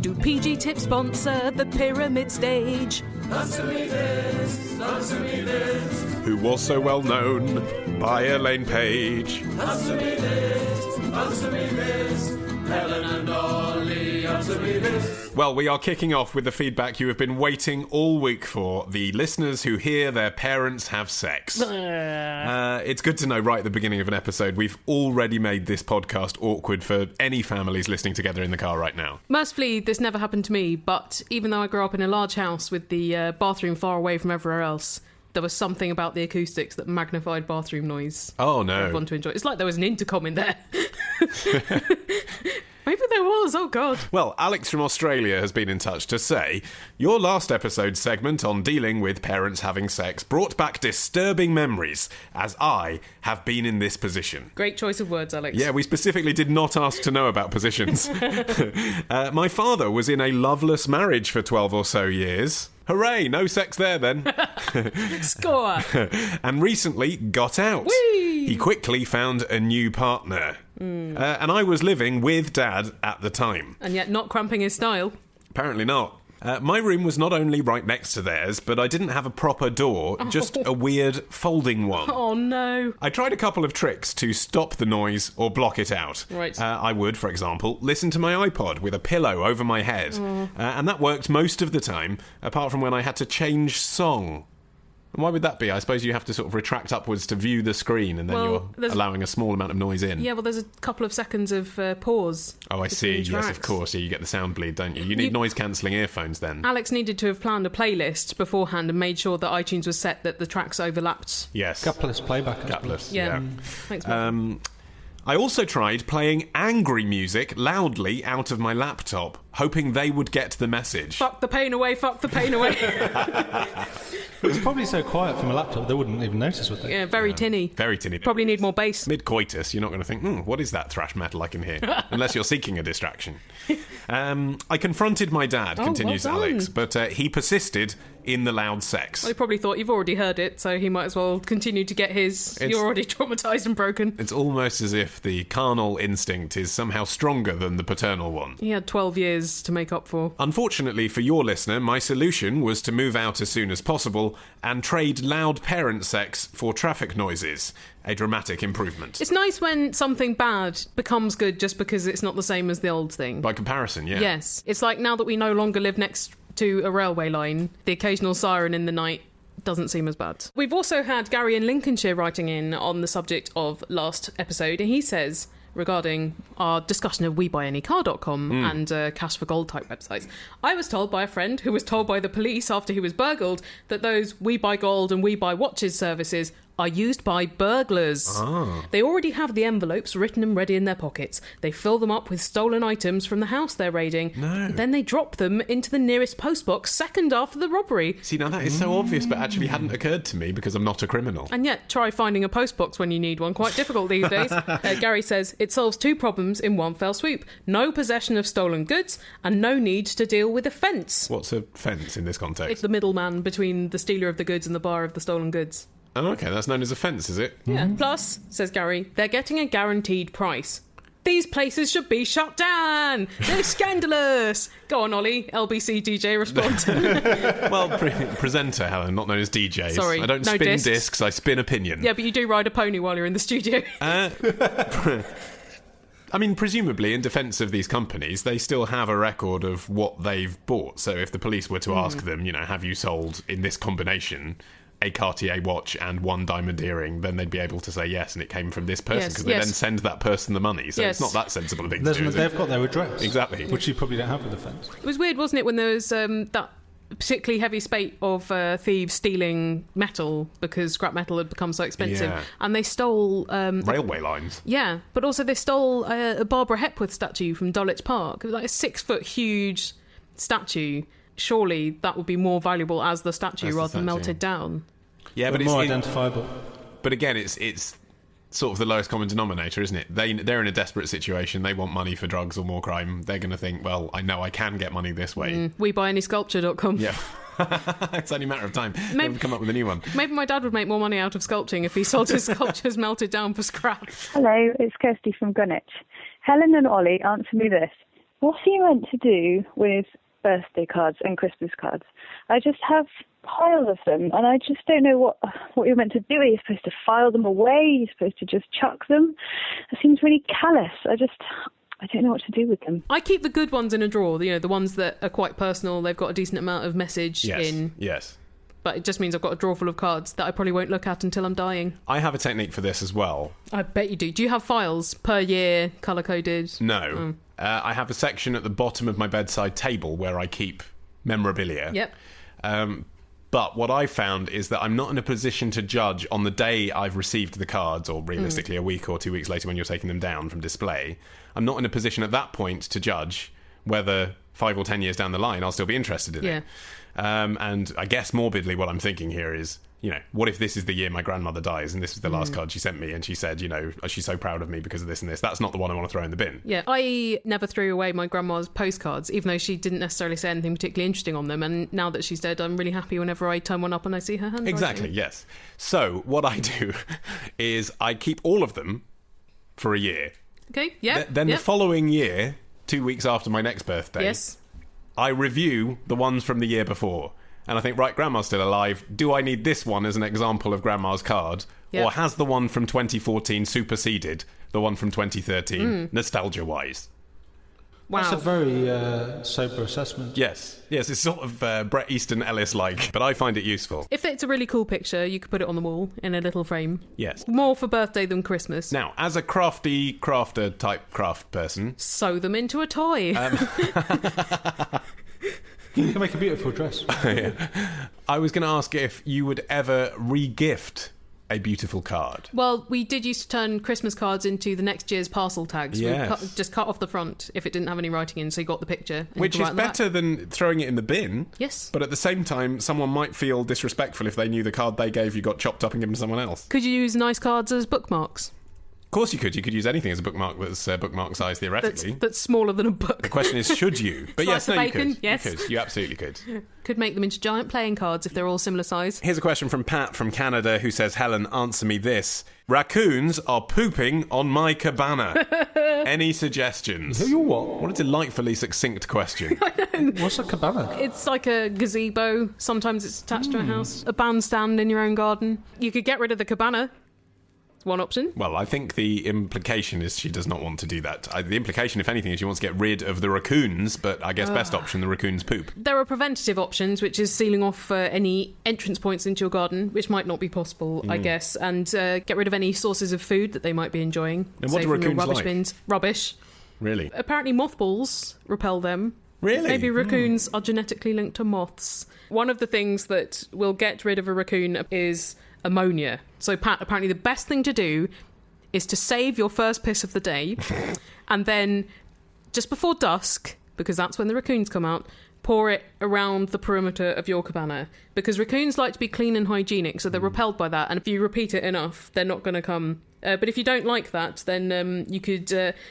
Do PG Tips sponsor the pyramid stage? Answer me this, answer me this. Who was so well known by Elaine Page? Answer me this, answer me this. Helen and Ollie, answer me this. Well, we are kicking off with the feedback you have been waiting all week for. The listeners who hear their parents have sex. It's good to know right at the beginning of an episode we've already made this podcast awkward for any families listening together in the car right now. Mercifully, this never happened to me, but even though I grew up in a large house with the bathroom far away from everywhere else, there was something about the acoustics that magnified bathroom noise. Oh, no. For everyone to enjoy. It's like there was an intercom in there. Maybe there was, oh God. Well, Alex from Australia has been in touch to say, your last episode segment on dealing with parents having sex brought back disturbing memories, as I have been in this position. Great choice of words, Alex. Yeah, we specifically did not ask to know about positions. My father was in a loveless marriage for 12 or so years. Hooray, no sex there then. Score! And recently got out. Whee! He quickly found a new partner. And I was living with Dad at the time. And yet not cramping his style. Apparently not. My room was not only right next to theirs, but I didn't have a proper door, just a weird folding one. Oh no. I tried a couple of tricks to stop the noise or block it out. Right. I would, for example, listen to my iPod with a pillow over my head. And that worked most of the time, apart from when I had to change song. And why would that be? I suppose you have to sort of retract upwards to view the screen, and then you're allowing a small amount of noise in. Yeah, well, there's a couple of seconds of pause. Oh, I see. Tracks. Yes, of course. Yeah, you get the sound bleed, don't you? You need noise-cancelling earphones then. Alex needed to have planned a playlist beforehand and made sure that iTunes was set that the tracks overlapped. Yes. Gapless playback. Gapless, yeah. Thanks, Mark. I also tried playing angry music loudly out of my laptop, hoping they would get the message. Fuck the pain away, fuck the pain away. It's probably so quiet from a laptop they wouldn't even notice, would they? Yeah, very tinny. Very tinny. Probably need more bass. Mid-coitus, you're not going to think, what is that thrash metal I can hear? Unless you're seeking a distraction. I confronted my dad, continues well done. Alex, but he persisted in the loud sex. Well, he probably thought you've already heard it, so he might as well continue to get his. You're already traumatised and broken. It's almost as if the carnal instinct is somehow stronger than the paternal one. He had 12 years to make up for. Unfortunately for your listener, my solution was to move out as soon as possible and trade loud parent sex for traffic noises. A dramatic improvement. It's nice when something bad becomes good just because it's not the same as the old thing. By comparison, yeah. Yes. It's like now that we no longer live next to a railway line, the occasional siren in the night doesn't seem as bad. We've also had Gary in Lincolnshire writing in on the subject of last episode, and he says, regarding our discussion of WeBuyAnyCar.com and Cash for Gold type websites, I was told by a friend who was told by the police after he was burgled that those We Buy Gold and We Buy Watches services are used by burglars. They already have the envelopes written and ready in their pockets. They fill them up with stolen items from the house they're raiding. No. Then they drop them into the nearest postbox second after the robbery. See, now that is so obvious, but actually hadn't occurred to me because I'm not a criminal. And yet, try finding a postbox when you need one. Quite difficult these days. Gary says, it solves two problems in one fell swoop. No possession of stolen goods and no need to deal with a fence. What's a fence in this context? It's the middleman between the stealer of the goods and the buyer of the stolen goods. Oh, okay, that's known as a fence, is it? Yeah. Plus, says Gary, they're getting a guaranteed price. These places should be shut down. They're scandalous. Go on, Ollie. LBC DJ, respond. Well, presenter, Helen, not known as DJ. Sorry, I don't no spin discs. discs, I spin opinion. Yeah, but you do ride a pony while you're in the studio. I mean, presumably, in defence of these companies, they still have a record of what they've bought. So if the police were to ask them, have you sold, in this combination, a Cartier watch and one diamond earring, then they'd be able to say yes, and it came from this person, because they then send that person the money. So it's not that sensible a thing to do, is it? They've got their address. Exactly. Which you probably don't have with the fence. It was weird, wasn't it, when there was that particularly heavy spate of thieves stealing metal because scrap metal had become so expensive. Yeah. And they stole... railway lines. Yeah, but also they stole a Barbara Hepworth statue from Dulwich Park. It was like a 6-foot huge statue. Surely that would be more valuable as the statue rather than melted down. Yeah, but more identifiable. But again, it's sort of the lowest common denominator, isn't it? They're in a desperate situation. They want money for drugs or more crime. They're going to think, well, I know I can get money this way. WeBuyAnySculpture.com. Yeah. It's only a matter of time. Maybe come up with a new one. Maybe my dad would make more money out of sculpting if he sold his sculptures melted down for scrap. Hello, it's Kirsty from Greenwich. Helen and Ollie, answer me this. what are you meant to do with birthday cards and Christmas cards? I just have piles of them, and I just don't know what you're meant to do. Are you supposed to file them away? Are you supposed to just chuck them? It seems really callous. I don't know what to do with them. I keep the good ones in a drawer, the ones that are quite personal, they've got a decent amount of message in. Yes. But it just means I've got a drawer full of cards that I probably won't look at until I'm dying. I have a technique for this as well. I bet you do. Do you have files per year, colour-coded? No. I have a section at the bottom of my bedside table where I keep memorabilia. Yep. But what I found is that I'm not in a position to judge on the day I've received the cards, or realistically a week or 2 weeks later when you're taking them down from display. I'm not in a position at that point to judge whether 5 or 10 years down the line I'll still be interested in it. And I guess morbidly what I'm thinking here is, what if this is the year my grandmother dies and this was the last card she sent me and she said, she's so proud of me because of this and this. That's not the one I want to throw in the bin. Yeah, I never threw away my grandma's postcards, even though she didn't necessarily say anything particularly interesting on them. And now that she's dead, I'm really happy whenever I turn one up and I see her handwriting. Exactly, yes. So what I do is I keep all of them for a year. Okay, yeah. Then the following year, 2 weeks after my next birthday, yes, I review the ones from the year before. And I think, right, Grandma's still alive. Do I need this one as an example of Grandma's card? Or has the one from 2014 superseded the one from 2013, nostalgia-wise? Wow. That's a very sober assessment. Yes, it's sort of Bret Easton Ellis-like, but I find it useful. If it's a really cool picture, you could put it on the wall in a little frame. Yes. More for birthday than Christmas. Now, as a crafter type craft person... Sew them into a toy. You can make a beautiful dress. Yeah. I was going to ask if you would ever re-gift a beautiful card. Well, we did used to turn Christmas cards into the next year's parcel tags. Yes. We just cut off the front if it didn't have any writing in, so you got the picture. Which is better than throwing it in the bin. Yes. But at the same time, someone might feel disrespectful if they knew the card they gave you got chopped up and given to someone else. Could you use nice cards as bookmarks? Of course you could. You could use anything as a bookmark that's bookmark size, theoretically. That's smaller than a book. The question is, should you? But yes, Slice no, of you bacon, could. yes. You could. You absolutely could. Could make them into giant playing cards if they're all similar size. Here's a question from Pat from Canada who says, Helen, answer me this. Raccoons are pooping on my cabana. Any suggestions? You're what? What a delightfully succinct question. What's a cabana? It's like a gazebo. Sometimes it's attached to a house. A bandstand in your own garden. You could get rid of the cabana. One option. Well, I think the implication is she does not want to do that. The implication, if anything, is she wants to get rid of the raccoons, but I guess best option, the raccoons poop. There are preventative options, which is sealing off any entrance points into your garden, which might not be possible, I guess, and get rid of any sources of food that they might be enjoying. And what do raccoons rubbish like? bins. Rubbish. Really? Apparently mothballs repel them. Really? Maybe raccoons are genetically linked to moths. One of the things that will get rid of a raccoon is ammonia. So, Pat, apparently the best thing to do is to save your first piss of the day and then just before dusk, because that's when the raccoons come out, pour it around the perimeter of your cabana, because raccoons like to be clean and hygienic, so they're repelled by that, and if you repeat it enough, they're not going to come. But if you don't like that, then you could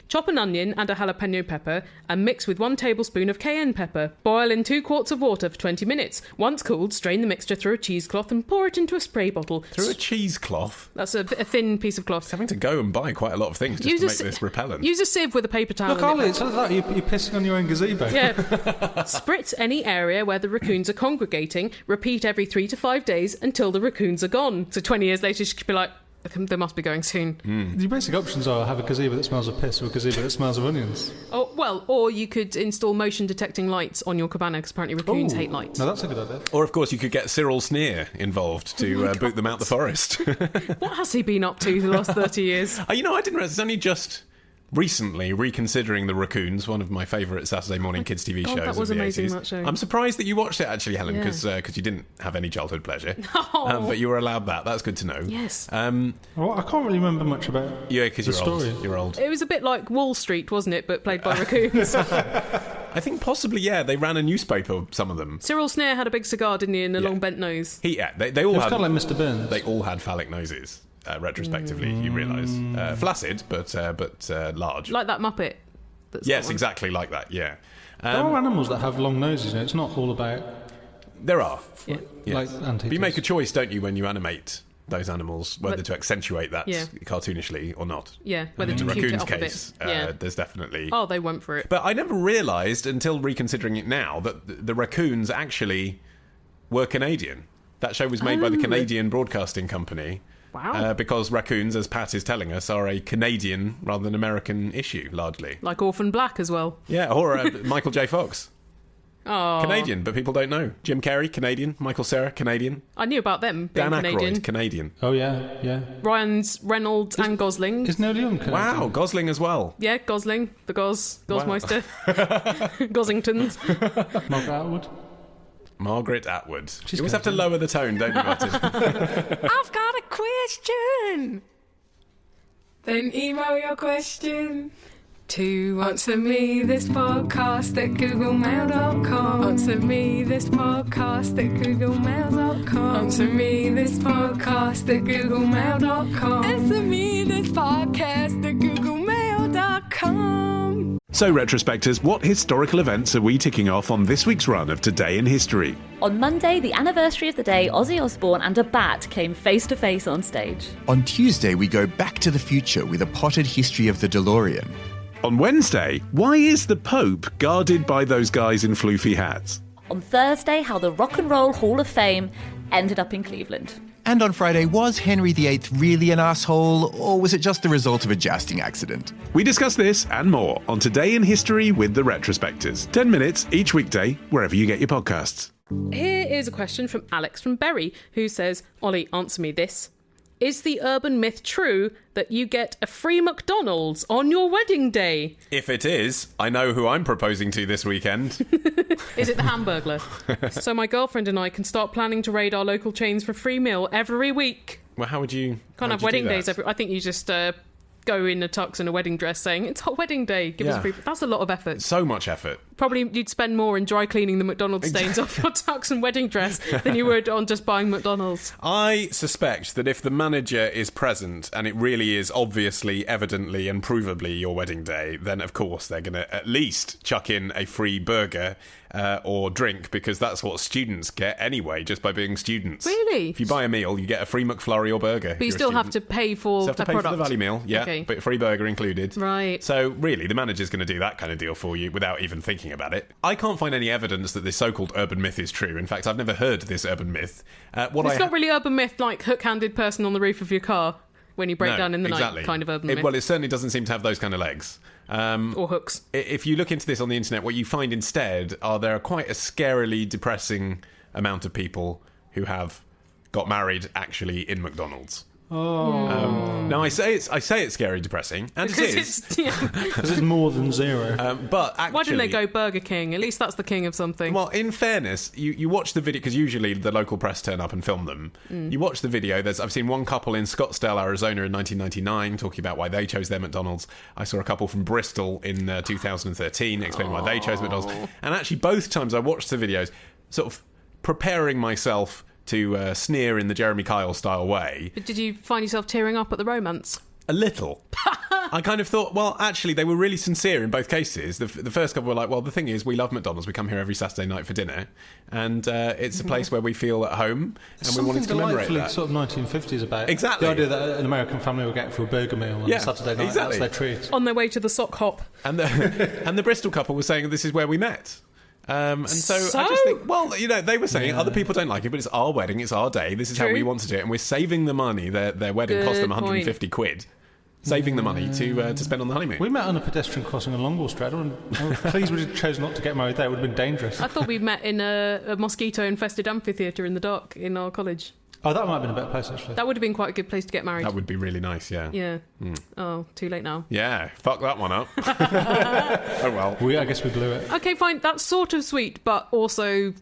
chop an onion and a jalapeno pepper and mix with 1 tablespoon of cayenne pepper. Boil in 2 quarts of water for 20 minutes. Once cooled, strain the mixture through a cheesecloth and pour it into a spray bottle. Through a cheesecloth? That's a thin piece of cloth. It's having to go and buy quite a lot of things just to make this repellent. Use a sieve with a paper towel. Look, Ollie, it's like that. You're pissing on your own gazebo. Yeah. Spritz any area where the raccoons are congregating. Repeat every 3 to 5 days until the raccoons are gone. So 20 years later, she could be like, they must be going soon. Your basic options are have a gazebo that smells of piss or a gazebo that smells of onions. Oh, well, or you could install motion detecting lights on your cabana, because apparently raccoons hate lights. No, that's a good idea. Or, of course, you could get Cyril Sneer involved to boot them out the forest. What has he been up to the last 30 years? I didn't realise it's only just recently reconsidering the Raccoons, one of my favourite Saturday morning kids TV shows. That was of the amazing, 80s. that show. I'm surprised that you watched it actually, Helen, Yeah. because you didn't have any childhood pleasure. No. But you were allowed that. That's good to know. Yes. Well, I can't really remember much about Because the you're story. old. You're old. It was a bit like Wall Street, wasn't it? But played by raccoons. I think possibly, yeah. They ran a newspaper, some of them. Cyril Sneer had a big cigar, didn't he, and a long bent nose. They all It's had. kind of like Mr. Burns. They all had phallic noses. Retrospectively, you realise, flaccid but large. Like that Muppet. That's Yes, that one. exactly like that. Yeah. There are animals that have long noses. It's not all about There are. Yeah. Yes. like anteaters. But you make a choice, don't you, when you animate those animals, whether to accentuate that cartoonishly or not. Yeah, whether In to the cute it raccoon's up a case, bit. there's definitely... Oh, they went for it. But I never realised, until reconsidering it now, that the raccoons actually were Canadian. That show was made by the Canadian Broadcasting Company. Wow. Because raccoons, as Pat is telling us, are a Canadian rather than American issue, largely. Like Orphan Black as well. Yeah, or Michael J. Fox. Oh. Canadian, but people don't know. Jim Carrey, Canadian. Michael Cera, Canadian. I knew about them being Dan Canadian. Aykroyd, Canadian. Oh, yeah. Ryan's Reynolds and Gosling. Is Neil Young Canadian? Wow, Gosling as well. Yeah, Gosling. The Gosmeister. Gosingtons. Margaret Atwood. Margaret Atwood. She's You always have to lower the tone, don't you, Martin? I've got a question. Then email your question to answer me this podcast at googlemail.com. Answer me this podcast at googlemail.com. Answer me this podcast at googlemail.com. Answer me this podcast at googlemail.com. So, retrospectors, what historical events are we ticking off on this week's run of Today in History? On Monday, the anniversary of the day Ozzy Osbourne and a bat came face to face on stage. On Tuesday, we go back to the future with a potted history of the DeLorean. On Wednesday, why is the Pope guarded by those guys in floofy hats? On Thursday, how the Rock and Roll Hall of Fame ended up in Cleveland. And on Friday, was Henry VIII really an asshole, or was it just the result of a jousting accident? We discuss this and more on Today in History with the Retrospectors. 10 minutes each weekday, wherever you get your podcasts. Here is a question from Alex from Bury, who says, Ollie, answer me this. Is the urban myth true that you get a free McDonald's on your wedding day? If it is, I know who I'm proposing to this weekend. Is it the Hamburglar? So my girlfriend and I can start planning to raid our local chains for a free meal every week. Well, how would you... Can't have wedding days every... I think you just go in a tux and a wedding dress saying, it's our wedding day, give us a free... That's a lot of effort. So much effort. Probably you'd spend more in dry cleaning the McDonald's stains off your tux and wedding dress than you would on just buying McDonald's. I suspect that if the manager is present and it really is obviously, evidently and provably your wedding day, then of course they're going to at least chuck in a free burger or drink, because that's what students get anyway, just by being students. Really? If you buy a meal, you get a free McFlurry or burger. But you still have to pay for a product. For the value meal, yeah, okay. But free burger included. Right. So really, the manager's going to do that kind of deal for you without even thinking about it. I can't find any evidence that this so-called urban myth is true. In fact, I've never heard this urban myth. It's not really urban myth like hook-handed person on the roof of your car when you break down in the night kind of urban myth. Well, it certainly doesn't seem to have those kind of legs. Or hooks. If you look into this on the internet, what you find instead are there are quite a scarily depressing amount of people who have got married actually in McDonald's. Now I say it's scary, depressing, and it is because it's more than zero. But actually, why didn't they go Burger King? At least that's the king of something. Well, in fairness, you watch the video, because usually the local press turn up and film them. You watch the video. I've seen one couple in Scottsdale, Arizona, in 1999 talking about why they chose their McDonald's. I saw a couple from Bristol in 2013 explaining why they chose McDonald's. And actually, both times I watched the videos, sort of preparing myself to sneer in the Jeremy Kyle style way. But did you find yourself tearing up at the romance? A little. I kind of thought, well, actually, they were really sincere in both cases. The first couple were like, well, the thing is, we love McDonald's. We come here every Saturday night for dinner. And it's a place where we feel at home. And we wanted to commemorate that. Sort of 1950s about exactly the idea that an American family will get for a burger meal on Saturday night. Exactly. That's their treat. On their way to the sock hop. And the Bristol couple was saying this is where we met. And so I just think, well, they were saying other people don't like it, but it's our wedding, it's our day, this is how we want to do it, and we're saving the money. Their wedding cost them 150 quid. Saving the money to spend on the honeymoon. We met on a pedestrian crossing on Longwall Street. I'm pleased we chose not to get married there. It would have been dangerous. I thought we met in a mosquito-infested amphitheatre in the dark in our college. Oh, that might have been a better place, actually. That would have been quite a good place to get married. That would be really nice, yeah. Yeah. Oh, too late now. Yeah, fuck that one up. Oh, well. I guess we blew it. Okay, fine. That's sort of sweet, but also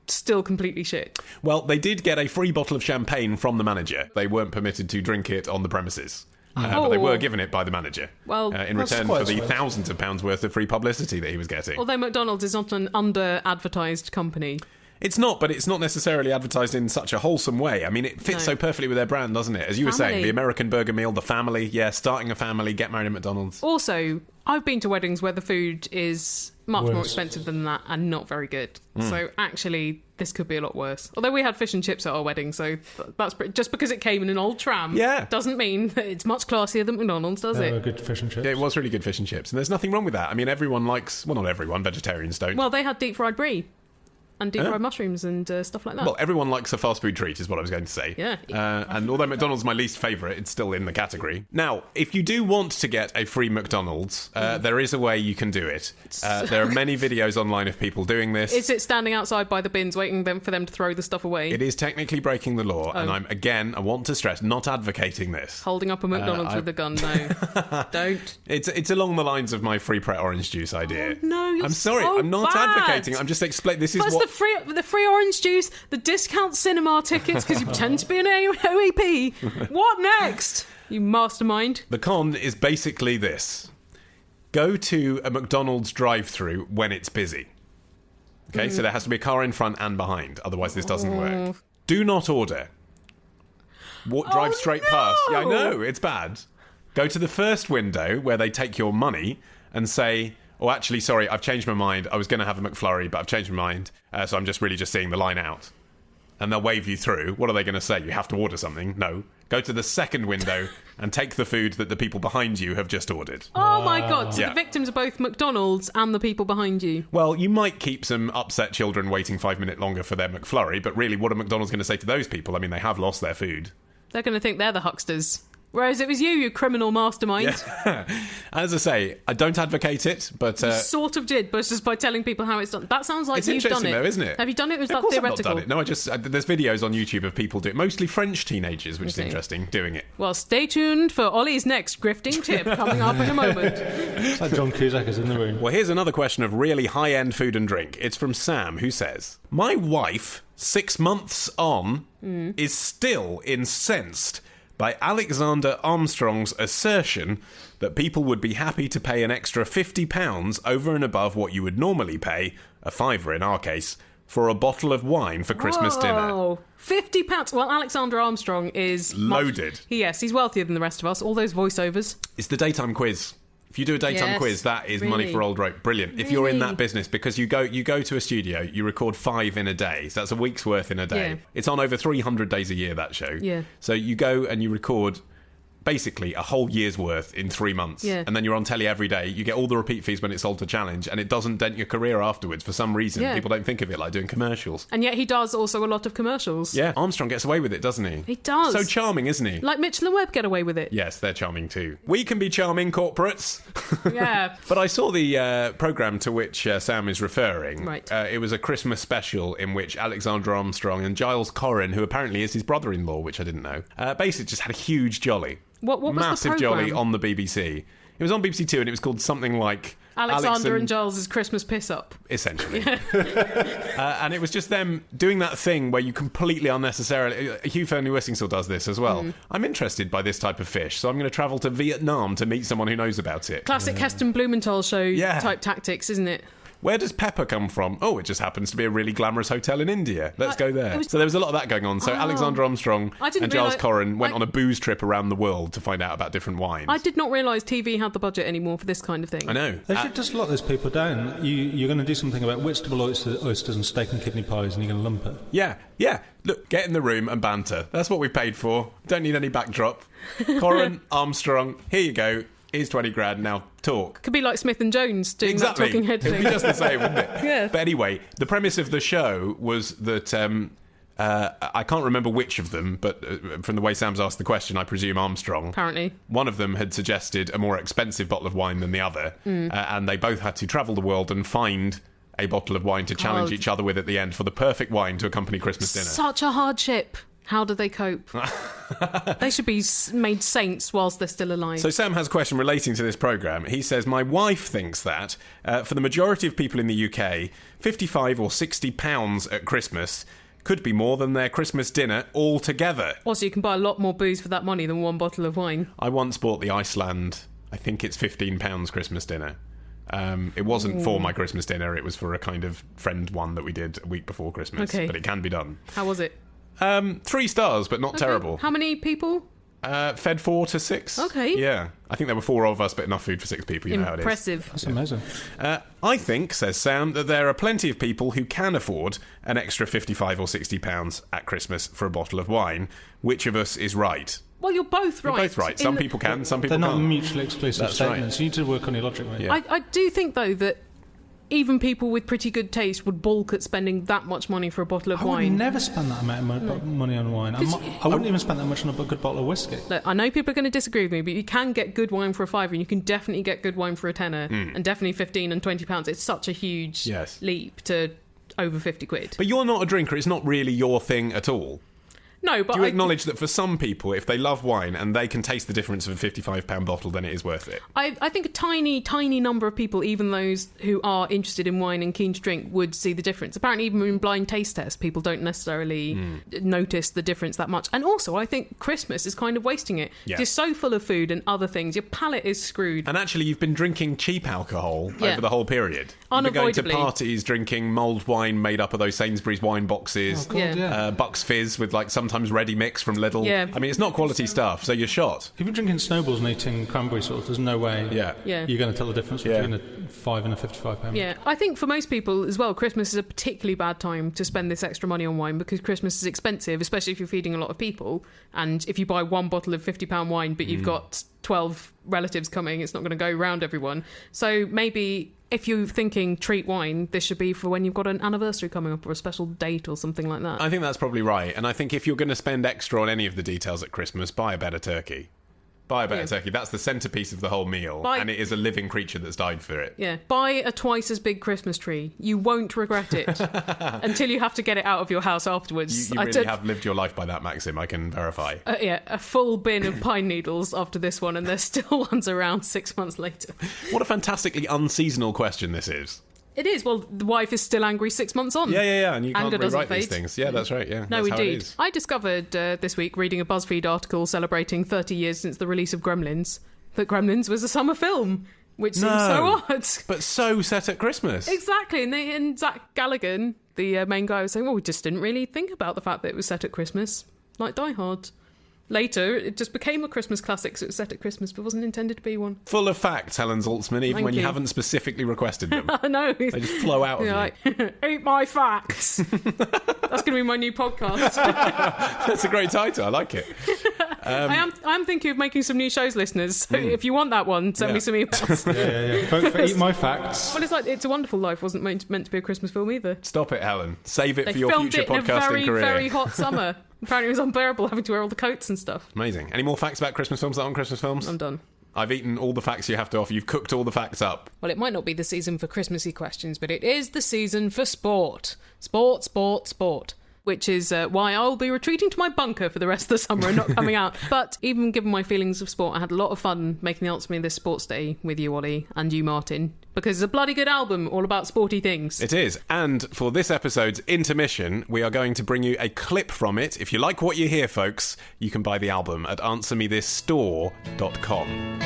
still completely shit. Well, they did get a free bottle of champagne from the manager. They weren't permitted to drink it on the premises. But they were given it by the manager in return for the thousands of pounds worth of free publicity that he was getting. Although McDonald's is not an under-advertised company. It's not, but it's not necessarily advertised in such a wholesome way. I mean, it fits so perfectly with their brand, doesn't it? As you were saying, the American burger meal, the family, starting a family, get married at McDonald's. Also, I've been to weddings where the food is much more Worse. expensive than that and not very good. So actually, this could be a lot worse. Although we had fish and chips at our wedding, so that's just because it came in an old tram doesn't mean that it's much classier than McDonald's, does They it? were good fish and chips. Yeah, it was really good fish and chips, and there's nothing wrong with that. I mean, everyone likes... Well, not everyone. Vegetarians don't. Well, they had deep fried brie and deep fried mushrooms and stuff like that. Well, everyone likes a fast food treat, is what I was going to say. Yeah. And although McDonald's is my least favourite, it's still in the category. Now, if you do want to get a free McDonald's, there is a way you can do it. There are many videos online of people doing this. Is it standing outside by the bins waiting for them to throw the stuff away? It is technically breaking the law, and I want to stress, not advocating this. Holding up a McDonald's with a gun, no. Don't. It's along the lines of my free Pret orange juice idea. Oh, no, you're I'm sorry, so I'm not bad. advocating. I'm just explaining. This is Plus what... the free orange juice, the discount cinema tickets because you pretend to be an OEP. What next, you mastermind? The con is basically this. Go to a McDonald's drive-thru when it's busy. Okay, so there has to be a car in front and behind, otherwise this doesn't work. Do not order. Drive straight past. Yeah, I know, it's bad. Go to the first window where they take your money and say... Oh, actually, sorry, I've changed my mind. I was going to have a McFlurry, but I've changed my mind. So I'm just seeing the line out. And they'll wave you through. What are they going to say? You have to order something? No. Go to the second window and take the food that the people behind you have just ordered. Oh my God, so Yeah. the victims are both McDonald's and the people behind you. Well, you might keep some upset children waiting 5 minutes longer for their McFlurry, but really, what are McDonald's going to say to those people? I mean, they have lost their food. They're going to think they're the hucksters. Whereas it was you criminal mastermind. As I say, I don't advocate it, but... You sort of did, but just by telling people how it's done. That sounds like it's you've done interesting, it. though, isn't it? Have you done it? Was Of that course theoretical? I've not done it. No, there's videos on YouTube of people doing it, mostly French teenagers, which is interesting, doing it. Well, stay tuned for Ollie's next grifting tip coming up in a moment. It's like John Cusack is in the room. Well, here's another question of really high-end food and drink. It's from Sam, who says, my wife, 6 months on, is still incensed by Alexander Armstrong's assertion that people would be happy to pay an extra £50 over and above what you would normally pay, a £5 in our case, for a bottle of wine for Christmas dinner. Oh, £50. Well, Alexander Armstrong is... Loaded. Yes, he's wealthier than the rest of us. All those voiceovers. It's the daytime quiz. If you do a daytime Yes, quiz, that is money really. for old rope. Brilliant. If you're in that business, because you go to a studio, you record 5 in a day. So that's a week's worth in a day. Yeah. It's on over 300 days a year, that show. Yeah. So you go and you record basically a whole year's worth in 3 months. Yeah. And then you're on telly every day. You get all the repeat fees when it's sold to Challenge, and it doesn't dent your career afterwards for some reason. Yeah. People don't think of it like doing commercials. And yet he does also a lot of commercials. Yeah, Armstrong gets away with it, doesn't he? He does. So charming, isn't he? Like Mitchell and Webb get away with it. Yes, they're charming too. We can be charming corporates. Yeah. But I saw the programme to which Sam is referring. Right. It was a Christmas special in which Alexander Armstrong and Giles Corrin, who apparently is his brother-in-law, which I didn't know, basically just had a huge jolly. What was Massive the jolly programme? on the BBC. It was on BBC Two, and it was called something like... Alexander and Giles's Christmas piss-up. Essentially. And it was just them doing that thing where you completely unnecessarily... Hugh Fearnley-Whitting still does this as well. I'm interested by this type of fish, so I'm going to travel to Vietnam to meet someone who knows about it. Classic Heston Blumenthal show Yeah. type tactics, isn't it? Where does pepper come from? Oh, it just happens to be a really glamorous hotel in India. Let's go there. it was- So there was a lot of that going on. So Alexander Armstrong I didn't and Giles realise- Corrin went I- on a booze trip around the world to find out about different wines. I did not realise TV had the budget anymore for this kind of thing. I know. They should just lock those people down. You're going to do something about Whitstable oysters and steak and kidney pies, and you're going to lump it. Yeah. Look, get in the room and banter. That's what we paid for. Don't need any backdrop. Corrin, Armstrong, here you go. Here's 20 grand, now talk. Could be like Smith and Jones doing Exactly. that talking head It'd thing. be just the same, wouldn't it? Yeah. But anyway, the premise of the show was that I can't remember which of them, but from the way Sam's asked the question, I presume Armstrong. Apparently. One of them had suggested a more expensive bottle of wine than the other, and they both had to travel the world and find a bottle of wine to challenge God. each other with at the end for the perfect wine to accompany Christmas dinner. Such a hardship. How do they cope? They should be made saints whilst they're still alive. So Sam has a question relating to this programme. He says, my wife thinks that for the majority of people in the UK, £55 or £60 at Christmas could be more than their Christmas dinner altogether. Also, you can buy a lot more booze for that money than one bottle of wine. I once bought the Iceland, I think it's £15 Christmas dinner. It wasn't for my Christmas dinner, it was for a kind of friend one that we did a week before Christmas. Okay. But it can be done. How was it? 3 stars, but not terrible. How many people? Fed 4 to 6. Okay. Yeah. I think there were 4 of us, but enough food for 6 people. You know how it is. Impressive. That's amazing. I think, says Sam, that there are plenty of people who can afford an extra £55 or £60 at Christmas for a bottle of wine. Which of us is right? Well, you're both right. You're both right. Some people can, some people They're can't. not mutually exclusive That's statements. right. You need to work on your logic, mate. Yeah. I do think, though, that even people with pretty good taste would balk at spending that much money for a bottle of I would wine. never spend that amount of money on wine. I wouldn't even spend that much on a good bottle of whiskey. Look, I know people are going to disagree with me, but you can get good wine for a £5, and you can definitely get good wine for a tenner, and definitely £15 and £20. It's such a huge leap to over £50. But you're not a drinker. It's not really your thing at all. No, but Do you acknowledge that for some people, if they love wine and they can taste the difference of a £55 bottle, then it is worth it? I think a tiny, tiny number of people, even those who are interested in wine and keen to drink, would see the difference. Apparently, even in blind taste tests, people don't necessarily notice the difference that much. And also, I think Christmas is kind of wasting it. Yeah. You're so full of food and other things. Your palate is screwed. And actually, you've been drinking cheap alcohol over the whole period. Unavoidably. You've been going to parties, drinking mulled wine made up of those Sainsbury's wine boxes. Oh, God, yeah. Bucks Fizz with, like, sometimes ready mix from Lidl. Yeah. I mean, it's not quality stuff, so you're shot. If you're drinking Snowballs and eating cranberry sauce, there's no way Yeah. you're going to tell the difference between a £5 and a £55. Yeah, I think for most people as well, Christmas is a particularly bad time to spend this extra money on wine because Christmas is expensive, especially if you're feeding a lot of people. And if you buy one bottle of £50 wine, but you've got 12 relatives coming, it's not going to go round everyone. So maybe if you're thinking treat wine, this should be for when you've got an anniversary coming up or a special date or something like that. I think that's probably right. And I think if you're going to spend extra on any of the details at Christmas, buy a better turkey. Buy a better turkey. That's the centrepiece of the whole meal. And it is a living creature that's died for it. Yeah. Buy a twice as big Christmas tree. You won't regret it until you have to get it out of your house afterwards. You really have lived your life by that maxim, I can verify. A full bin of pine needles after this one, and there's still ones around 6 months later. What a fantastically unseasonal question this is. It is. Well, the wife is still angry 6 months on. Yeah, and you can't Anger doesn't rewrite these fade. things. Yeah, that's right, yeah. No, that's how it indeed. is. I discovered this week, reading a BuzzFeed article celebrating 30 years since the release of Gremlins, that Gremlins was a summer film, which seems so odd. But so set at Christmas. Exactly, and Zach Galligan, the main guy, was saying, well, we just didn't really think about the fact that it was set at Christmas, like Die Hard. Later, it just became a Christmas classic, so it was set at Christmas, but wasn't intended to be one. Full of facts, Helen Zaltzman, even Thank when you you. haven't specifically requested them. I know. They just flow out of you. Like, eat my facts. That's going to be my new podcast. That's a great title, I like it. I am thinking of making some new shows, listeners. So if you want that one, send me some emails. Yeah. Vote for Eat My Facts. Well, it's like It's a Wonderful Life wasn't meant to be a Christmas film either. Stop it, Helen. Save it They for your filmed future it in a podcasting very, career. very hot summer. Apparently it was unbearable having to wear all the coats and stuff. Amazing. Any more facts about Christmas films that aren't Christmas films? I'm done. I've eaten all the facts you have to offer. You've cooked all the facts up. Well, it might not be the season for Christmassy questions, but it is the season for sport. Sport. Which is why I'll be retreating to my bunker for the rest of the summer and not coming out. But even given my feelings of sport, I had a lot of fun making the Answer Me This Sports Day with you, Ollie, and you, Martin, because it's a bloody good album all about sporty things. It is. And for this episode's intermission, we are going to bring you a clip from it. If you like what you hear, folks, you can buy the album at answermethisstore.com.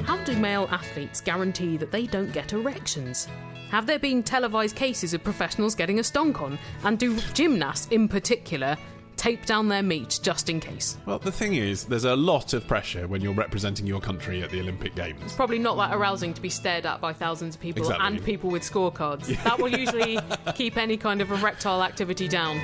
How do male athletes guarantee that they don't get erections? Have there been televised cases of professionals getting a stonk on? And do gymnasts, in particular, tape down their meat just in case? Well, the thing is, there's a lot of pressure when you're representing your country at the Olympic Games. Probably not that arousing to be stared at by thousands of people Exactly. and people with scorecards. That will usually keep any kind of erectile activity down.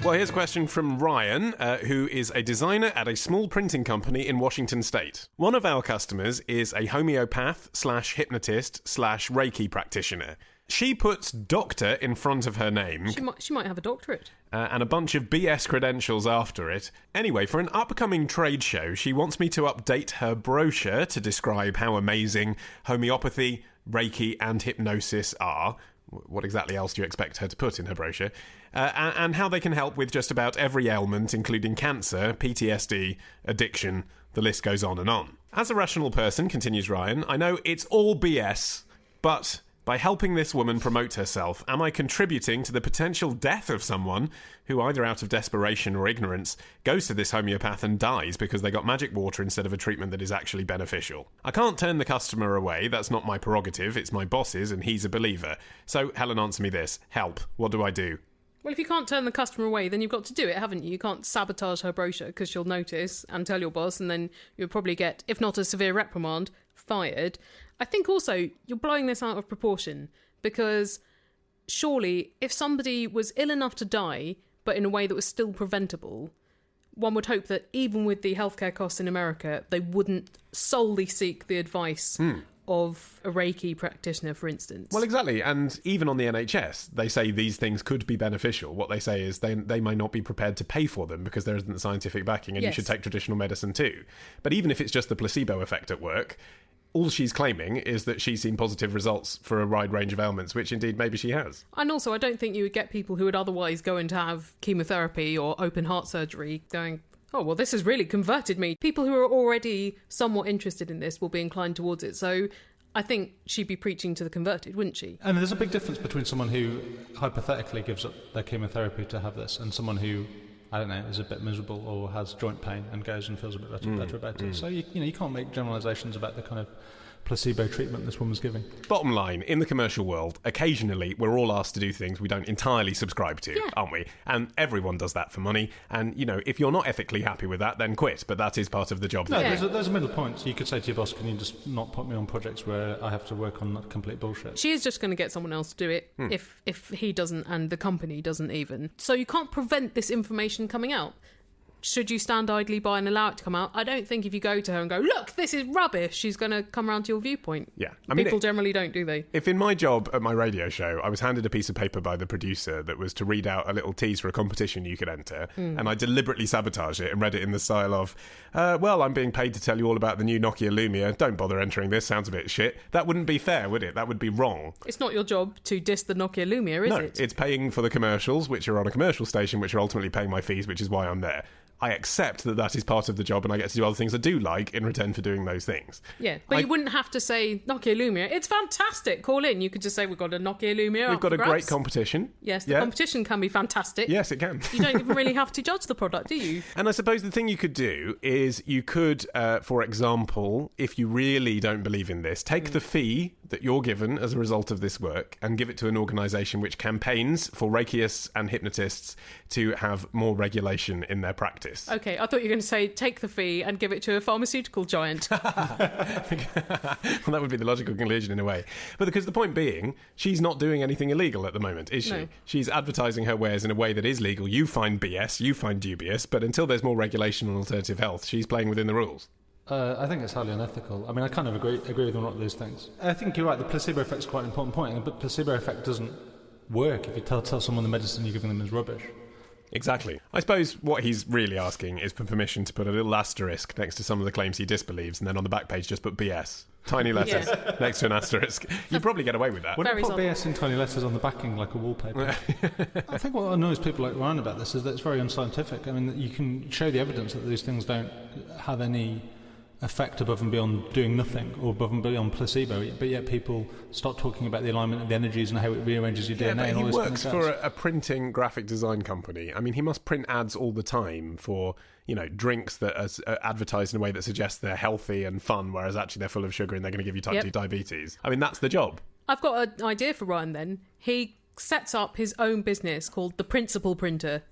Well, here's a question from Ryan, who is a designer at a small printing company in Washington State. One of our customers is a homeopath/hypnotist/Reiki practitioner. She puts doctor in front of her name. She might have a doctorate. And a bunch of BS credentials after it. Anyway, for an upcoming trade show, she wants me to update her brochure to describe how amazing homeopathy, Reiki, and hypnosis are. What exactly else do you expect her to put in her brochure? And how they can help with just about every ailment, including cancer, PTSD, addiction, the list goes on and on. As a rational person, continues Ryan, I know it's all BS, but By helping this woman promote herself, am I contributing to the potential death of someone who, either out of desperation or ignorance, goes to this homeopath and dies because they got magic water instead of a treatment that is actually beneficial? I can't turn the customer away. That's not my prerogative. It's my boss's, and he's a believer. So, Helen, answer me this. Help. What do I do? Well, if you can't turn the customer away, then you've got to do it, haven't you? You can't sabotage her brochure because she'll notice and tell your boss, and then you'll probably get, if not a severe reprimand, fired. I think also you're blowing this out of proportion, because surely if somebody was ill enough to die, but in a way that was still preventable, one would hope that even with the healthcare costs in America, they wouldn't solely seek the advice of a Reiki practitioner, for instance. Well, exactly. And even on the NHS, they say these things could be beneficial. What they say is they might not be prepared to pay for them because there isn't scientific backing, and you should take traditional medicine too. But even if it's just the placebo effect at work, all she's claiming is that she's seen positive results for a wide range of ailments, which indeed maybe she has. And also, I don't think you would get people who would otherwise go in to have chemotherapy or open heart surgery going, oh, well, this has really converted me. People who are already somewhat interested in this will be inclined towards it. So I think she'd be preaching to the converted, wouldn't she? And there's a big difference between someone who hypothetically gives up their chemotherapy to have this and someone who, I don't know, is a bit miserable or has joint pain and goes and feels a bit better about it. So, you can't make generalisations about the kind of placebo treatment this woman's giving. Bottom line, in the commercial world, occasionally we're all asked to do things we don't entirely subscribe to, aren't we? And everyone does that for money. And, if you're not ethically happy with that, then quit. But that is part of the job. No, there's a middle point. So you could say to your boss, can you just not put me on projects where I have to work on complete bullshit? She is just going to get someone else to do it if he doesn't and the company doesn't even. So you can't prevent this information coming out. Should you stand idly by and allow it to come out? I don't think if you go to her and go, look, this is rubbish, she's going to come around to your viewpoint. Yeah. People generally don't, do they? If in my job at my radio show, I was handed a piece of paper by the producer that was to read out a little tease for a competition you could enter, and I deliberately sabotaged it and read it in the style of, well, I'm being paid to tell you all about the new Nokia Lumia. Don't bother entering this. Sounds a bit shit. That wouldn't be fair, would it? That would be wrong. It's not your job to diss the Nokia Lumia, is it? No, it's paying for the commercials, which are on a commercial station, which are ultimately paying my fees, which is why I'm there. I accept that is part of the job, and I get to do other things I do like in return for doing those things. Yeah, but you wouldn't have to say Nokia Lumia. It's fantastic. Call in. You could just say we've got a Nokia Lumia. We've got a great competition. Yes, the competition can be fantastic. Yes, it can. You don't even really have to judge the product, do you? And I suppose the thing you could do is you could, for example, if you really don't believe in this, take the fee that you're given as a result of this work and give it to an organisation which campaigns for Reikiists and hypnotists to have more regulation in their practice. Okay, I thought you were going to say take the fee and give it to a pharmaceutical giant. Well, that would be the logical conclusion in a way. But because the point being, she's not doing anything illegal at the moment, is she? No. She's advertising her wares in a way that is legal. You find BS, you find dubious, but until there's more regulation on alternative health, she's playing within the rules. I think it's highly unethical. I mean, I kind of agree with a lot of those things. I think you're right, the placebo effect's quite an important point, but placebo effect doesn't work if you tell someone the medicine you're giving them is rubbish. Exactly. I suppose what he's really asking is for permission to put a little asterisk next to some of the claims he disbelieves, and then on the back page just put BS. Tiny letters next to an asterisk. You'd probably get away with that. Wouldn't put BS in tiny letters on the backing like a wallpaper? I think what annoys people like Ryan about this is that it's very unscientific. I mean, you can show the evidence that these things don't have any effect above and beyond doing nothing or above and beyond placebo, but yet people start talking about the alignment of the energies and how it rearranges your DNA and all this kind of stuff. He works for a printing graphic design company. I mean, he must print ads all the time for, drinks that are advertised in a way that suggests they're healthy and fun, whereas actually they're full of sugar and they're going to give you type 2 diabetes. I mean, that's the job. I've got an idea for Ryan then. He sets up his own business called the Principal Printer,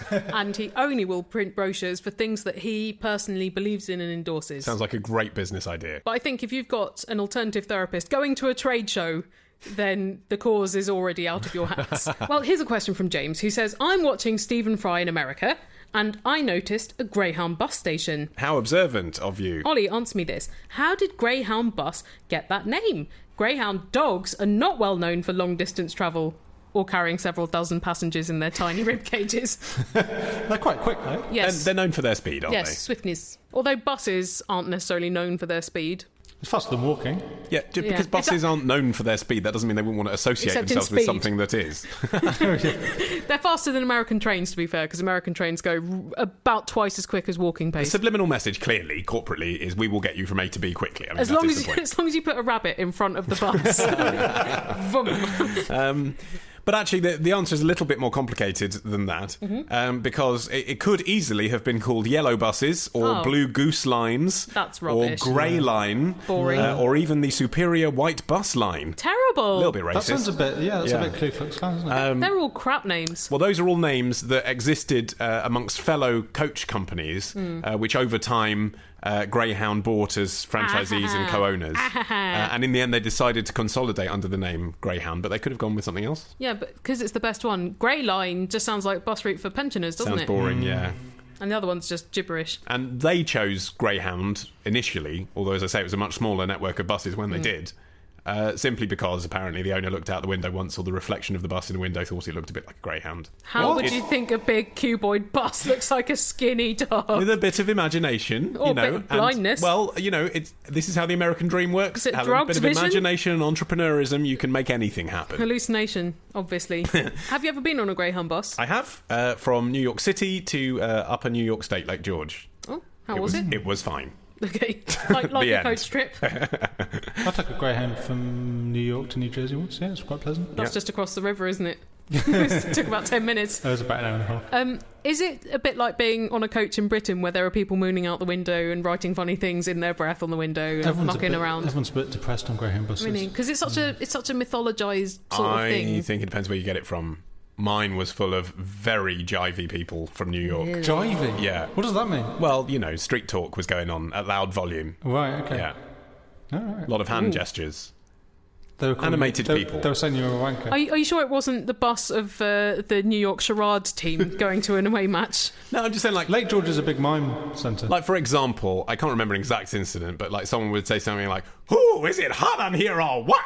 and he only will print brochures for things that he personally believes in and endorses. Sounds like a great business idea. But I think if you've got an alternative therapist going to a trade show, then the cause is already out of your hands. Well, here's a question from James, who says, I'm watching Stephen Fry in America, and I noticed a Greyhound bus station. How observant of you. Ollie, answer me this. How did Greyhound bus get that name? Greyhound dogs are not well known for long-distance travel or carrying several dozen passengers in their tiny rib cages. They're quite quick, though. Yes. They're known for their speed, aren't they? Yes, swiftness. Although buses aren't necessarily known for their speed. It's faster than walking. Yeah, just because buses aren't known for their speed, that doesn't mean they wouldn't want to associate Except in themselves with speed. something that is. They're faster than American trains, to be fair, because American trains go about twice as quick as walking The pace. subliminal message, clearly, corporately, is we will get you from A to B quickly. I mean, As long as you put a rabbit in front of the bus. Vroom. But actually, the answer is a little bit more complicated than that, because it could easily have been called yellow buses, or blue goose lines, That's rubbish. or grey line, Boring. or even the superior white bus line. Terrible. A little bit racist. That sounds a bit, that's a bit Ku Klux Klan, isn't it? They're all crap names. Well, those are all names that existed amongst fellow coach companies, which over time Greyhound bought as franchisees and co-owners. And in the end, they decided to consolidate under the name Greyhound, but they could have gone with something else. Yeah, but because it's the best one. Grey Line just sounds like bus route for pensioners, doesn't Sounds it? boring, yeah. And the other one's just gibberish. And they chose Greyhound initially, although, as I say, it was a much smaller network of buses when they did. Simply because apparently the owner looked out the window once, saw the reflection of the bus in the window, thought it looked a bit like a Greyhound. How would you think a big cuboid bus looks like a skinny dog? With a bit of imagination, Or a bit of blindness. This is how the American dream works. Is it Have a drugs, bit of vision? imagination and entrepreneurism, you can make anything happen. Hallucination, obviously. Have you ever been on a Greyhound bus? I have, from New York City to Upper New York State, Lake George. Oh, how was it? It was fine. Okay, like The a end. coach trip. I took a Greyhound from New York to New Jersey once. Yeah, it's quite pleasant. That's just across the river, isn't it? It took about 10 minutes. It was about an hour and a half. Is it a bit like being on a coach in Britain where there are people mooning out the window and writing funny things in their breath on the window and mucking around? Everyone's a bit depressed on Greyhound buses. Really? Because it's such a mythologized sort of thing. I think it depends where you get it from. Mine was full of very jivey people from New York. Really? Jivey? Yeah. What does that mean? Well, street talk was going on at loud volume. Right, okay. Yeah. All right. A lot of hand gestures. They were Animated people. They were saying you were a wanker. Are you sure it wasn't the bus of the New York charades team going to an away match? No, I'm just saying, Lake George is a big mime centre. Like, for example, I can't remember an exact incident, but like someone would say something like, "Ooh, is it hot on here or what?"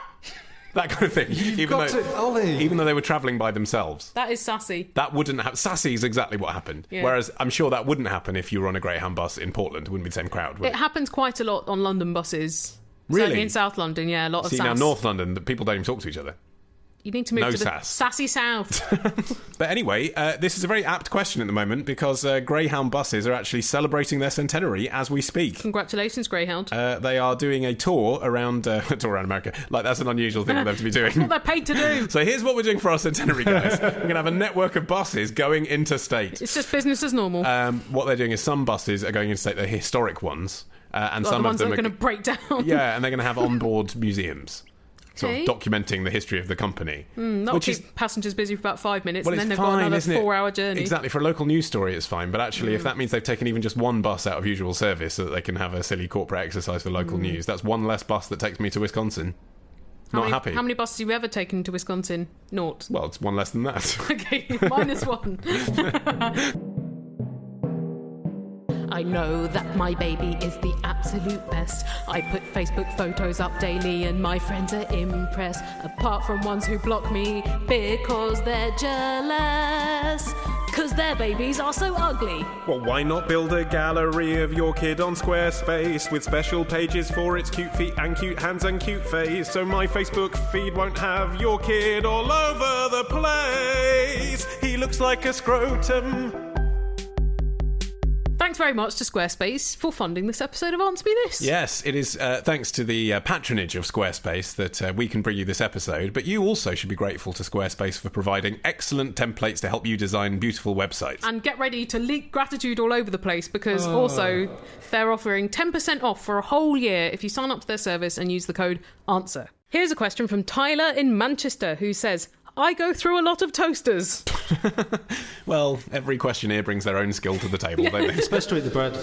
That kind of thing. Even though they were travelling by themselves. That is sassy. That wouldn't happen. Sassy is exactly what happened. Yeah. Whereas I'm sure that wouldn't happen if you were on a Greyhound bus in Portland. It wouldn't be the same crowd, would It happens quite a lot on London buses. Really? Certainly in South London, yeah, a lot of See, sass. now North London, the people don't even talk to each other. You need to move No to the sass. sassy South. But anyway, this is a very apt question at the moment because Greyhound buses are actually celebrating their centenary as we speak. Congratulations, Greyhound. They are doing a tour around America. Like, that's an unusual thing for them to be doing. What they're paid to do. So here's what we're doing for our centenary, guys. We're going to have a network of buses going interstate. It's just business as normal. What they're doing is some buses are going interstate, they're historic ones. And Like some the ones of them that are going to break down. Yeah, and they're going to have onboard museums. Sort of Okay. documenting the history of the company. That'll keep passengers busy for about 5 minutes, Well, and then it's they've got fine, another isn't it? 4-hour journey. Exactly. For a local news story, it's fine. But actually, if that means they've taken even just one bus out of usual service so that they can have a silly corporate exercise for local news, that's one less bus that takes me to Wisconsin. Not happy. How many buses have you ever taken to Wisconsin? Naught. Well, it's one less than that. Okay, -1. I know that my baby is the absolute best. I put Facebook photos up daily and my friends are impressed. Apart from ones who block me because they're jealous. Because their babies are so ugly. Well, why not build a gallery of your kid on Squarespace with special pages for its cute feet and cute hands and cute face, so my Facebook feed won't have your kid all over the place. He looks like a scrotum. Thanks very much to Squarespace for funding this episode of Answer Me This. Yes, it is thanks to the patronage of Squarespace that we can bring you this episode, but you also should be grateful to Squarespace for providing excellent templates to help you design beautiful websites. And get ready to leak gratitude all over the place because also they're offering 10% off for a whole year if you sign up to their service and use the code ANSWER. Here's a question from Tyler in Manchester who says, I go through a lot of toasters. Well, every questionnaire brings their own skill to the table, don't they? You're supposed to eat the bread.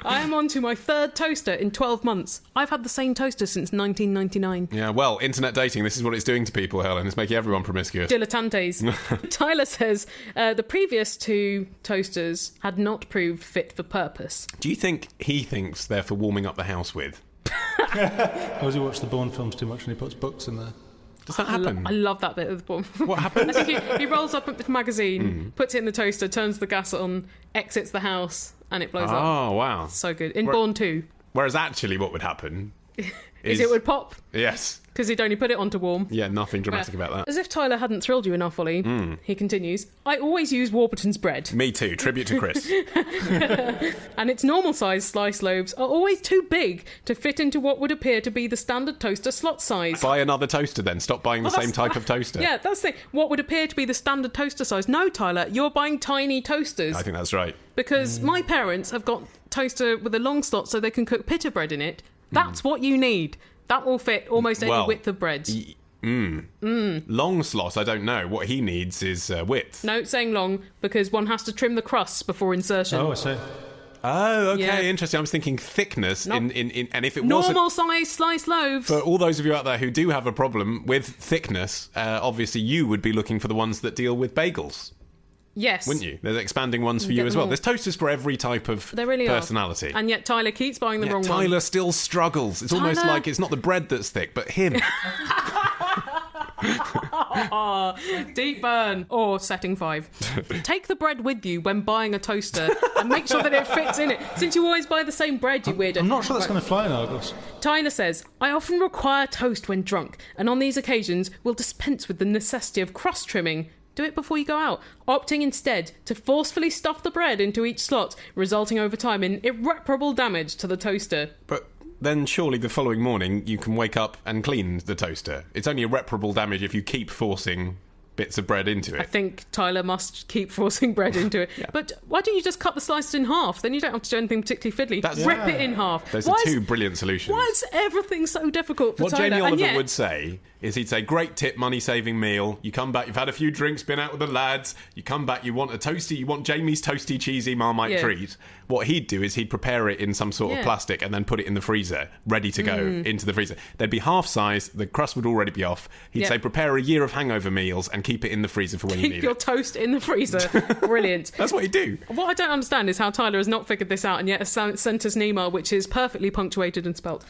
I am on to my third toaster in 12 months. I've had the same toaster since 1999. Yeah, well, internet dating, this is what it's doing to people, Helen. It's making everyone promiscuous. Dilettantes. Tyler says the previous 2 toasters had not proved fit for purpose. Do you think he thinks they're for warming up the house with? Or does he watch the Bourne films too much and he puts books in there? Does that happen? I love that bit of the bomb. What happens? I think he rolls up the magazine, puts it in the toaster, turns the gas on, exits the house, and it blows up. Oh, wow. So good. In Bourne 2. Whereas actually what would happen is it would pop. Yes. Because he'd only put it onto warm. Yeah, nothing dramatic about that. As if Tyler hadn't thrilled you enough, Ollie, he continues, I always use Warburton's bread. Me too. Tribute to Chris. And its normal-sized sliced loaves are always too big to fit into what would appear to be the standard toaster slot size. Buy another toaster then. Stop buying the same type of toaster. Yeah, that's the thing. What would appear to be the standard toaster size. No, Tyler, you're buying tiny toasters. I think that's right. Because my parents have got toaster with a long slot so they can cook pita bread in it. That's what you need. That will fit almost any width of bread. Long slot, I don't know. What he needs is width. No, saying long, because one has to trim the crusts before insertion. Oh, I see. Oh, okay, Yeah. interesting. I was thinking thickness Nope. and if it Normal wasn't... size sliced loaves. For all those of you out there who do have a problem with thickness, obviously you would be looking for the ones that deal with bagels. Yes. Wouldn't you? There's expanding ones for you Get as them well. all. There's toasters for every type of There really personality. are. And yet Tyler keeps buying the wrong one. Tyler still struggles. It's almost Tyler- like it's not the bread that's thick, but him. Deep burn. Or setting 5. Take the bread with you when buying a toaster and make sure that it fits in it. Since you always buy the same bread, you weirdo. I'm not sure that's going to fly in Argos. Tyler says, I often require toast when drunk, and on these occasions will dispense with the necessity of crust trimming. Do it before you go out, opting instead to forcefully stuff the bread into each slot, resulting over time in irreparable damage to the toaster. But then surely the following morning you can wake up and clean the toaster. It's only irreparable damage if you keep forcing bits of bread into it. I think Tyler must keep forcing bread into it. But why don't you just cut the slices in half? Then you don't have to do anything particularly fiddly. Rip it in half. Those are two brilliant solutions. Why is everything so difficult for What Tyler? Jamie And Oliver yet- would say is he'd say, great tip, money-saving meal. You come back, you've had a few drinks, been out with the lads. You come back, you want a toasty, you want Jamie's toasty, cheesy Marmite treat. What he'd do is he'd prepare it in some sort of plastic and then put it in the freezer, ready to go into the freezer. They'd be half size, the crust would already be off. He'd say, prepare a year of hangover meals and keep it in the freezer for when you Keep need your it. toast in the freezer. Brilliant. That's what he'd do. What I don't understand is how Tyler has not figured this out and yet has sent us an email which is perfectly punctuated and spelt.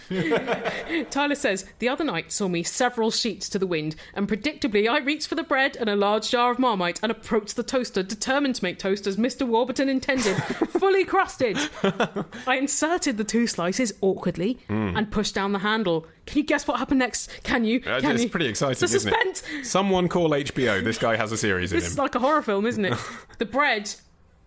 Tyler says, the other night saw me several sheets to the wind, and predictably I reached for the bread and a large jar of Marmite and approached the toaster, determined to make toast as Mr. Warburton intended, fully crusted. I inserted the 2 slices awkwardly and pushed down the handle. Can you guess what happened next? Can you? It's pretty exciting, It's a isn't suspense. it? Someone call HBO. This guy has a series in This him. is like a horror film, isn't it? The bread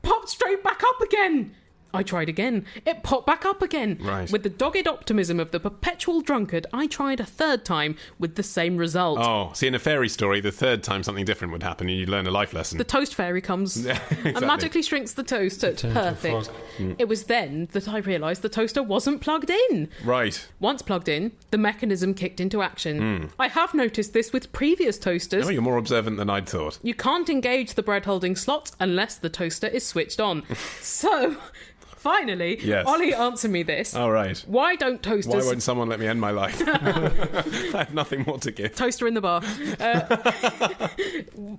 popped straight back up again. I tried again. It popped back up again. Right. With the dogged optimism of the perpetual drunkard, I tried a third time with the same result. Oh, see, in a fairy story, the third time something different would happen and you'd learn a life lesson. The toast fairy comes exactly. and magically shrinks the toast to perfect. It was then that I realised the toaster wasn't plugged in. Right. Once plugged in, the mechanism kicked into action. I have noticed this with previous toasters. Oh, you're more observant than I'd thought. You can't engage the bread holding slot unless the toaster is switched on. So, finally, Yes. Ollie, answer me this. All right. Why don't toasters... Why won't someone let me end my life? I have nothing more to give. Toaster in the bar.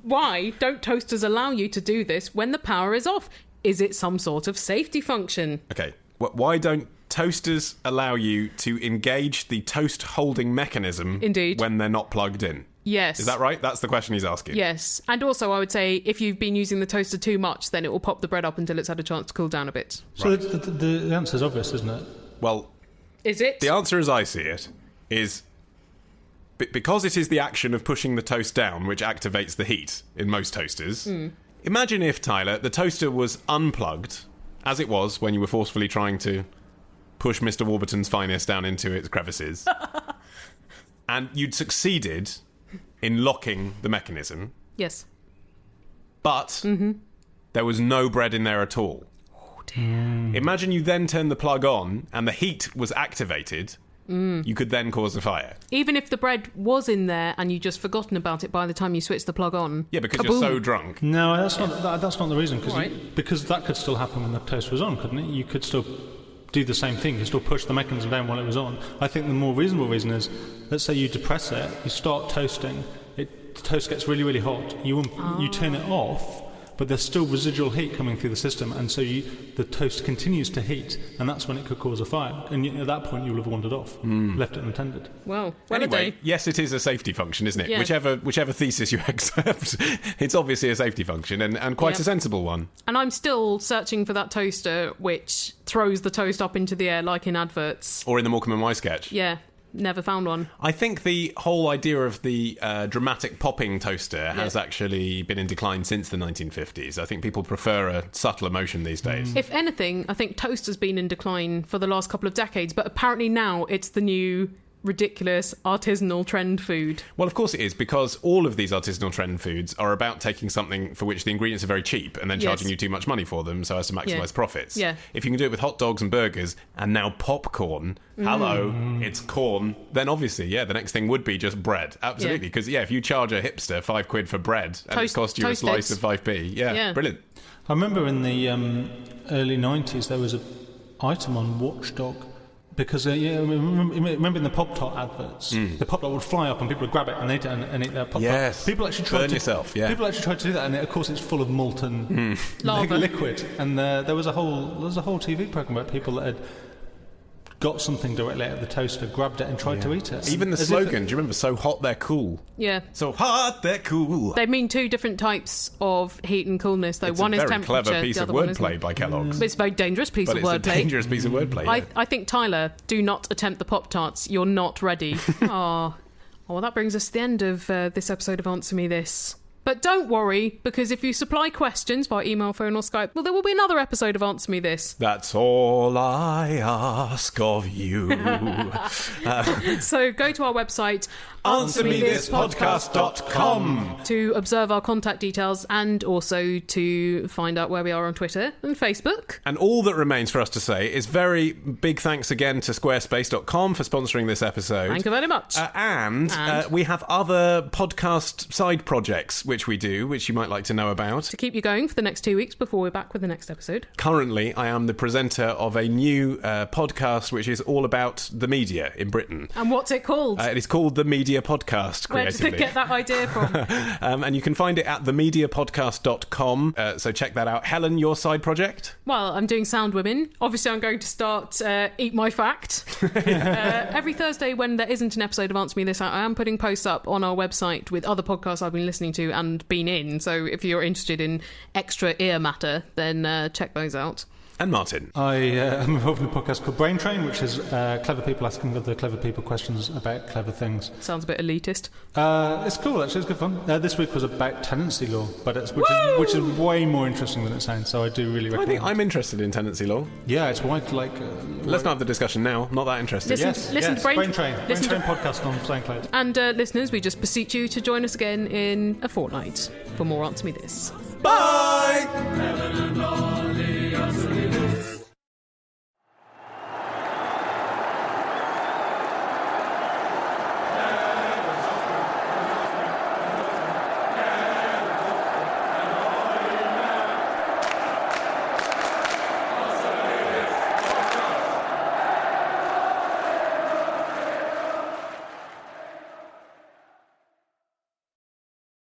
Why don't toasters allow you to do this when the power is off? Is it some sort of safety function? Okay. Why don't toasters allow you to engage the toast holding mechanism Indeed. when they're not plugged in? Yes. Is that right? That's the question he's asking. Yes. And also, I would say, if you've been using the toaster too much, then it will pop the bread up until it's had a chance to cool down a bit. So the answer's obvious, isn't it? Well, Is it? the answer as I see it is because it is the action of pushing the toast down which activates the heat in most toasters. Imagine if, Tyler, the toaster was unplugged, as it was when you were forcefully trying to push Mr. Warburton's finest down into its crevices, and you'd succeeded in locking the mechanism, Yes. but there was no bread in there at all. Oh, dear. Imagine you then turn the plug on and the heat was activated. You could then cause a fire. Even if the bread was in there and you just forgotten about it by the time you switched the plug on. Yeah, because Kaboom. you're so drunk. No, that's not the reason. Right. Because that could still happen when the toast was on, couldn't it? You could still do the same thing. You still push the mechanism down while it was on. I think the more reasonable reason is, let's say you depress it, you start toasting, the toast gets really, really hot. You turn it off, but there's still residual heat coming through the system, and so the toast continues to heat, and that's when it could cause a fire. And at that point, you'll have wandered off, left it unattended. Well, anyway, yes, it is a safety function, isn't it? Yeah. Whichever thesis you accept, it's obviously a safety function, and quite a sensible one. And I'm still searching for that toaster which throws the toast up into the air like in adverts. Or in the Morecambe and Wise sketch. Yeah. Never found one. I think the whole idea of the dramatic popping toaster has actually been in decline since the 1950s. I think people prefer a subtler motion these days. If anything, I think toast has been in decline for the last couple of decades, but apparently now it's the new ridiculous artisanal trend food. Well, of course it is, because all of these artisanal trend foods are about taking something for which the ingredients are very cheap and then charging you too much money for them so as to maximise profits. Yeah. If you can do it with hot dogs and burgers and now popcorn, hello, it's corn, then obviously, the next thing would be just bread. Absolutely, because, if you charge a hipster £5 for bread and it costs you a slice of 5p, brilliant. I remember in the early 90s there was an item on Watchdog. Because remember in the Pop-Tart adverts, the Pop-Tart would fly up and people would grab it and eat that Pop-Tart. Yes, people actually tried People actually tried to do that, and of course it's full of molten liquid. And there was a whole TV program about people that had got something directly out of the toaster, grabbed it and tried to eat it. Even the slogan, do you remember? So hot, they're cool. Yeah. So hot, they're cool. They mean two different types of heat and coolness, though. It's one a is very temperature, clever piece of wordplay by Kellogg's. It's a very dangerous piece of wordplay. But it's a dangerous piece of wordplay. I think, Tyler, do not attempt the Pop-Tarts. You're not ready. Oh, well, that brings us to the end of this episode of Answer Me This. But don't worry, because if you supply questions by email, phone or Skype, well, there will be another episode of Answer Me This. That's all I ask of you. So go to our website, answermethispodcast.com, to observe our contact details and also to find out where we are on Twitter and Facebook. And all that remains for us to say is very big thanks again to squarespace.com for sponsoring this episode. Thank you very much. And we have other podcast side projects which we do, which you might like to know about. To keep you going for the next 2 weeks before we're back with the next episode. Currently, I am the presenter of a new podcast which is all about the media in Britain. And what's it called? It is called The Media Podcast, creatively. Where did they get that idea from? And you can find it at themediapodcast.com, so check that out. Helen, your side project? Well, I'm doing Sound Women. Obviously, I'm going to start Eat My Fact. Every Thursday when there isn't an episode of Answer Me This, I am putting posts up on our website with other podcasts I've been listening to and been in. So if you're interested in extra ear matter, then check those out. And Martin? I am involved in a podcast called Brain Train, which is clever people asking other clever people questions about clever things. Sounds a bit elitist. It's cool, actually. It's good fun. This week was about tenancy law, but which is way more interesting than it sounds, so I do really recommend it. I think I'm interested in tenancy law. Yeah, it's wide, let's not have the discussion now. Not that interested. Listen to Brain Train. Brain Train podcast on SoundCloud. And listeners, we just beseech you to join us again in a fortnight for more Answer Me This. Bye!